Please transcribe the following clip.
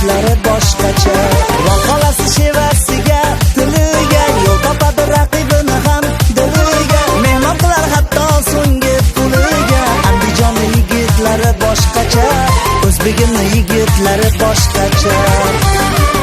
yigitlari boshqacha. Va qolasi shevasiga, tiliga, yo'l topadi raqibini ham diliga. Mehmon qilar hatto so'nggi puliga. Andijonning yigitlari boshqacha, O'zbekimning yigitlari boshqacha.